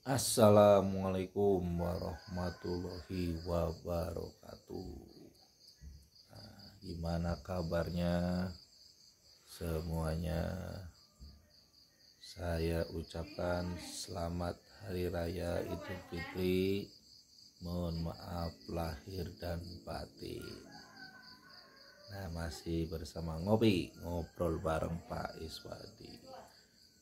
Assalamualaikum warahmatullahi wabarakatuh. Gimana kabarnya semuanya? Saya ucapkan selamat Hari Raya Idul Fitri. Mohon maaf lahir dan batin. Nah, masih bersama ngobrol bareng Pak Iswadi.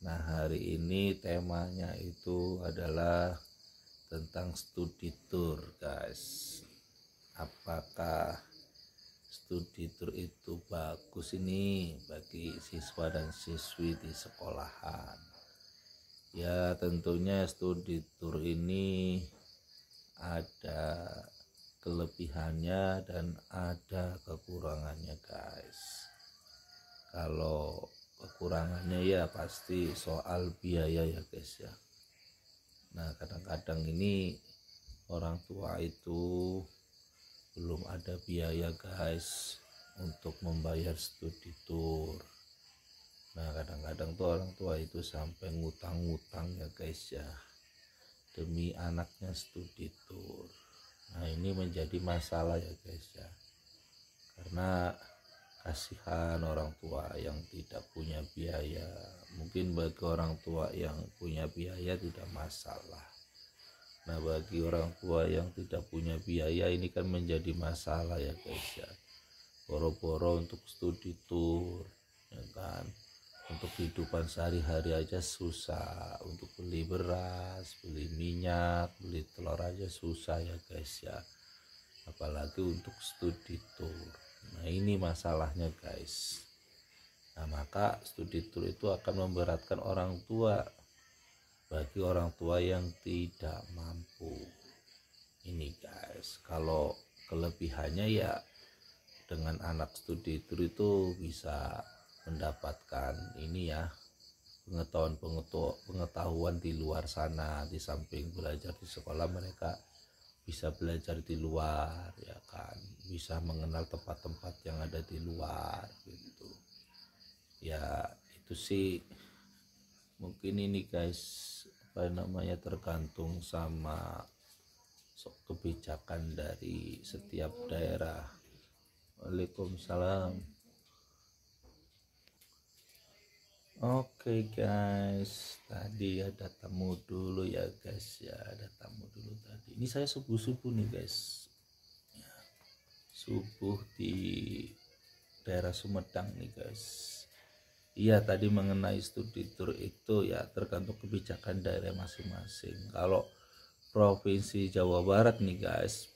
Nah, hari ini temanya itu adalah tentang studi tour, guys. Apakah studi tour itu bagus ini bagi siswa dan siswi di sekolahan? Ya, tentunya studi tour ini ada kelebihannya dan ada kekurangannya, guys. Kalau kekurangannya ya pasti soal biaya ya, guys ya. Nah, kadang-kadang ini orang tua itu belum ada biaya, guys, untuk membayar studi tour. Nah, kadang-kadang tuh orang tua itu sampai ngutang-ngutang ya, guys ya, demi anaknya studi tour. Nah, ini menjadi masalah ya, guys ya, karena kasihan orang tua yang tidak punya biaya. Mungkin bagi orang tua yang punya biaya tidak masalah. Nah, bagi orang tua yang tidak punya biaya ini kan menjadi masalah ya, guys ya. Boro-boro untuk studi tour, ya kan. Untuk kehidupan sehari-hari aja susah. Untuk beli beras, beli minyak, beli telur aja susah ya, guys ya. Apalagi untuk studi tour. Nah, ini masalahnya, guys. Nah, maka studi tour itu akan memberatkan orang tua bagi orang tua yang tidak mampu. Ini, guys, kalau kelebihannya ya dengan anak studi tour itu bisa mendapatkan ini ya, pengetahuan di luar sana. Di samping belajar di sekolah, mereka bisa belajar di luar, ya kan, bisa mengenal tempat-tempat yang ada di luar gitu ya. Itu sih mungkin ini, guys, tergantung sama kebijakan dari setiap daerah. Waalaikumsalam. Oke, guys, tadi ada tamu dulu ya, guys ya, ada tamu dulu tadi. Ini saya subuh-subuh nih, guys, subuh di daerah Sumedang nih, guys. Iya, tadi mengenai studi tour itu ya tergantung kebijakan daerah masing-masing. Kalau Provinsi Jawa Barat nih, guys,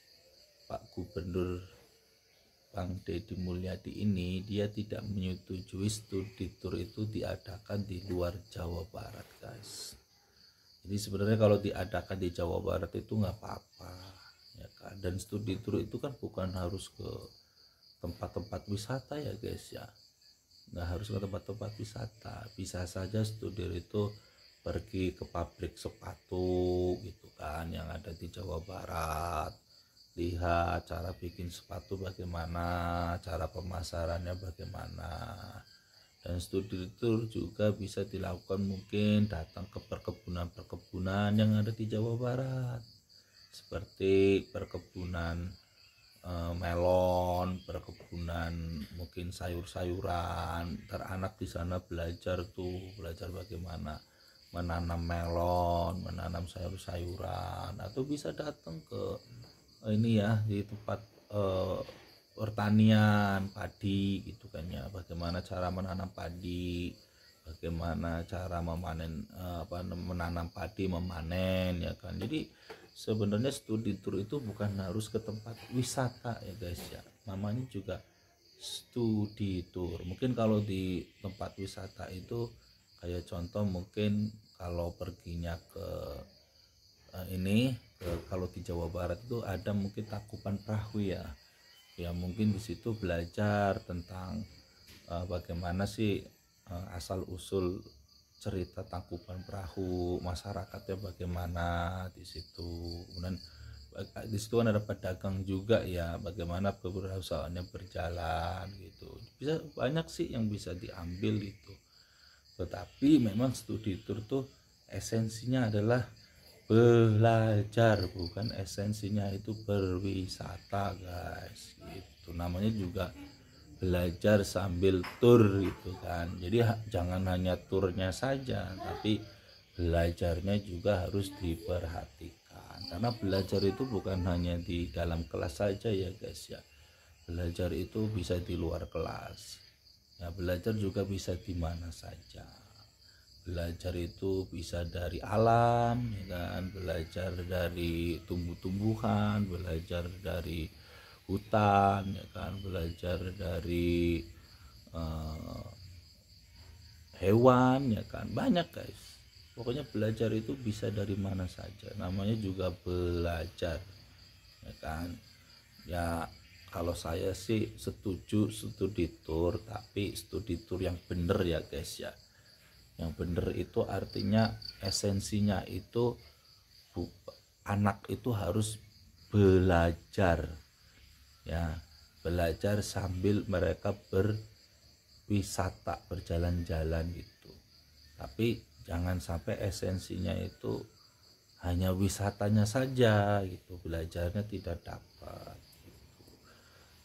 Pak Gubernur Bang Deddy Mulyadi ini dia tidak menyetujui studi tour itu diadakan di luar Jawa Barat, guys. Jadi sebenarnya kalau diadakan di Jawa Barat itu nggak apa-apa, ya kan. Dan studi tour itu kan bukan harus ke tempat-tempat wisata ya, guys ya. Nggak harus ke tempat-tempat wisata, bisa saja studi itu pergi ke pabrik sepatu gitu kan yang ada di Jawa Barat, lihat cara bikin sepatu bagaimana, cara pemasarannya bagaimana. Dan studi tour juga bisa dilakukan mungkin datang ke perkebunan-perkebunan yang ada di Jawa Barat, seperti perkebunan melon, perkebunan mungkin sayur-sayuran. Ntar anak di sana belajar bagaimana menanam melon, menanam sayur-sayuran. Atau bisa datang ke ini ya, di tempat pertanian padi gitu kan ya, bagaimana cara menanam padi, bagaimana cara memanen menanam padi, memanen, ya kan. Jadi sebenarnya studi tour itu bukan harus ke tempat wisata ya, guys ya, namanya juga studi tour. Mungkin kalau di tempat wisata itu kayak contoh mungkin kalau perginya ke kalau di Jawa Barat itu ada mungkin Tangkuban Perahu ya. Ya mungkin di situ belajar tentang bagaimana sih asal usul cerita Tangkuban Perahu, masyarakatnya bagaimana di situ. Kemudian di situ kan ada pedagang juga ya, bagaimana perusahaannya berjalan gitu. Bisa banyak sih yang bisa diambil gitu. Tetapi memang studi tour tuh esensinya adalah belajar, bukan esensinya itu berwisata guys. Itu namanya juga belajar sambil tur gitu kan. Jadi jangan hanya turnya saja, tapi belajarnya juga harus diperhatikan, karena belajar itu bukan hanya di dalam kelas saja ya guys ya. Belajar itu bisa di luar kelas ya, belajar juga bisa di mana saja. Belajar itu bisa dari alam ya kan, belajar dari tumbuh-tumbuhan, belajar dari hutan ya kan, belajar dari uh, hewan ya kan, banyak guys. Pokoknya belajar itu bisa dari mana saja, namanya juga belajar ya kan. Ya kalau saya sih setuju studi tour, tapi studi tour yang bener ya guys ya. Yang bener itu artinya esensinya itu anak itu harus belajar ya, belajar sambil mereka berwisata, berjalan-jalan gitu. Tapi jangan sampai esensinya itu hanya wisatanya saja gitu, belajarnya tidak dapat gitu.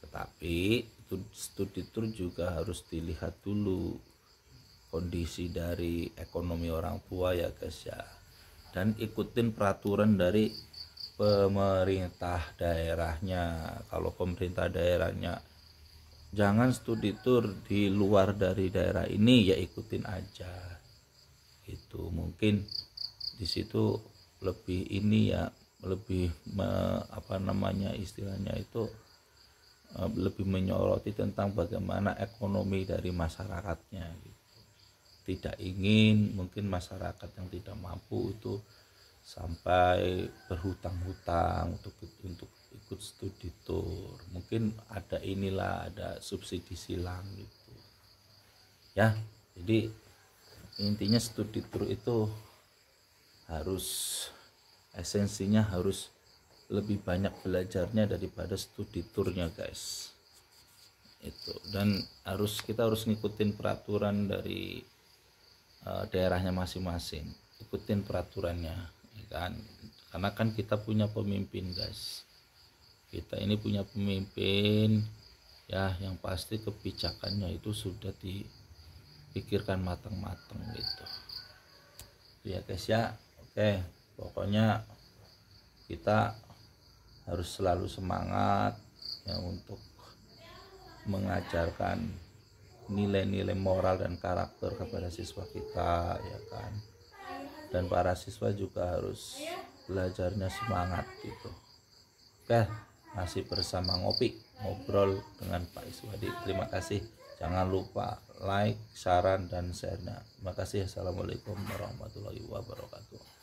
Tetapi studi tour juga harus dilihat dulu kondisi dari ekonomi orang tua ya guys ya, dan ikutin peraturan dari pemerintah daerahnya. Kalau pemerintah daerahnya jangan studi tour di luar dari daerah ini, ya ikutin aja itu. Mungkin di situ lebih ini ya, lebih apa namanya istilahnya itu, lebih menyoroti tentang bagaimana ekonomi dari masyarakatnya gitu. Tidak ingin mungkin masyarakat yang tidak mampu itu sampai berhutang-hutang untuk ikut studi tour. Mungkin ada inilah, ada subsidi silang gitu ya. Jadi intinya studi tour itu harus, esensinya harus lebih banyak belajarnya daripada studi tournya guys itu. Dan kita harus ngikutin peraturan dari daerahnya masing-masing, ikutin peraturannya ya kan, karena kan kita punya pemimpin guys, kita ini punya pemimpin ya, yang pasti kebijakannya itu sudah dipikirkan matang-matang gitu ya guys ya. Oke, pokoknya kita harus selalu semangat ya untuk mengajarkan nilai-nilai moral dan karakter kepada siswa kita ya kan. Dan para siswa juga harus belajarnya semangat gitu. Oke, masih bersama ngobrol dengan Pak Iswadi. Terima kasih. Jangan lupa like, saran dan share-nya. Terima kasih. Assalamualaikum warahmatullahi wabarakatuh.